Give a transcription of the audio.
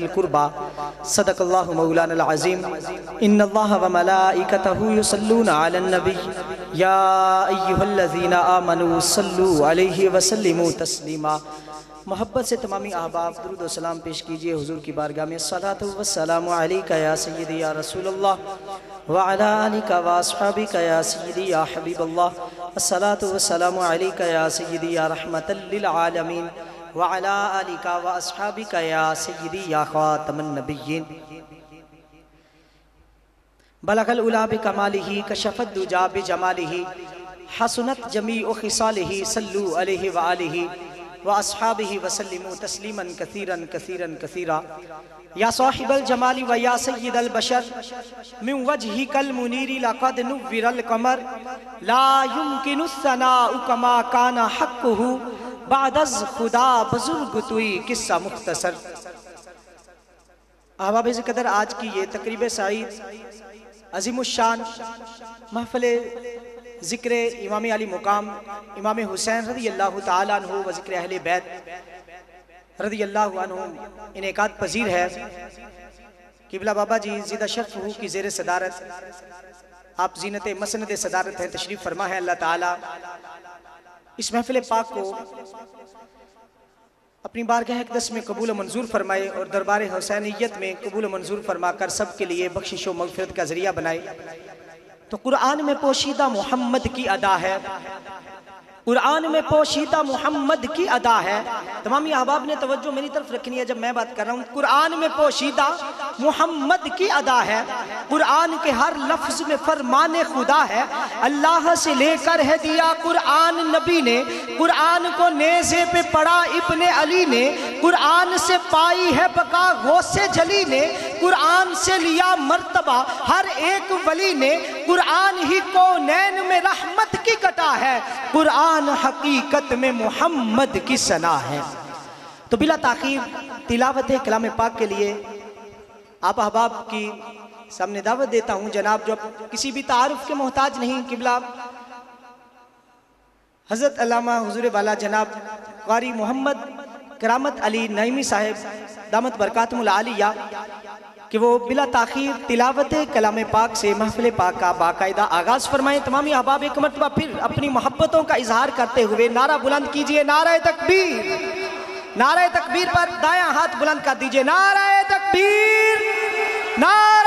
القربى صدق اللہ مولانا العظیم ان اللہ وملائکتہ یصلون علی النبی یا ایہا الذین آمنوا صلوا علیہ وسلموا تسلیما۔ محبت سے تمامی احباب درود و سلام پیش کیجئے حضور کی بارگاہ میں۔ الصلاۃ والسلام علیکہ یا سیدی یا رسول اللہ وعلی آلک واصحابک یا سیدی یا حبیب اللہ۔ الصلاۃ والسلام علیکہ یا سیدی یا رحمت للعالمین وعلی آلک واصحابک یا سیدی یا خاتم النبیین۔ بلغ العلا بکمالہ کشف الدجی بجمالہ حسنت جمیع خصالہ صلوا علیہ وآلہ وأصحابہ وسلموا تسلیما کثیرا کثیرا کثیرا۔ یا صاحب الجمال و یا سید البشر من وجہک المنیر لقد نور القمر لا يمکن الثناء کما کان حقہ بعد از خدا بزرگ توئی قصہ مختصر۔ احباب قدر، آج کی یہ تقریب سعید عظیم الشان محفل ذکر امام علی مقام امام حسین رضی اللہ تعالیٰ عنہ و ذکر اہل بیت رضی اللہ عنہ انعقاد پذیر ہے۔ قبلہ بابا جی زیدہ شرف ہو کی زیر صدارت آپ زینت مسند صدارت ہیں، تشریف فرما ہے۔ اللہ تعالیٰ اس محفل پاک کو اپنی بارگاہ اقدس میں قبول و منظور فرمائے اور دربار حسینیت میں قبول و منظور فرما کر سب کے لیے بخشش و مغفرت کا ذریعہ بنائے۔ تو قرآن میں پوشیدہ محمد کی ادا ہے، قرآن میں پوشیدہ محمد کی ادا ہے۔ تمامی احباب نے توجہ میری طرف رکھنی ہے جب میں بات کر رہا ہوں۔ قرآن میں پوشیدہ محمد کی ادا ہے، قرآن کے ہر لفظ میں فرمان خدا ہے۔ اللہ سے لے کر ہے دیا قرآن نبی نے، قرآن کو نیزے پہ پڑا ابن علی نے، قرآن سے پائی ہے بقا غوث جلی نے، قرآن سے لیا مرتبہ ہر ایک ولی نے، قرآن ہی کونین میں رحمت کی کٹا ہے، قرآن حقیقت میں محمد کی ثنا ہے۔ تو بلا تاخیر تلاوت کلام پاک کے لیے آپ احباب کی سامنے دعوت دیتا ہوں، جناب جو کسی بھی تعارف کے محتاج نہیں، قبلہ حضرت علامہ حضور والا جناب قاری محمد کرامت علی نعیمی صاحب دامت برکاتہم العالیہ کہ وہ بلا تاخیر تلاوت کلام پاک سے محفل پاک کا باقاعدہ آغاز فرمائیں۔ تمامی احباب ایک مرتبہ پھر اپنی محبتوں کا اظہار کرتے ہوئے نعرہ بلند کیجئے، نعرہ تکبیر۔ نعرہ تکبیر پر دایاں ہاتھ بلند کر دیجئے، نعرہ تکبیر، نعرہ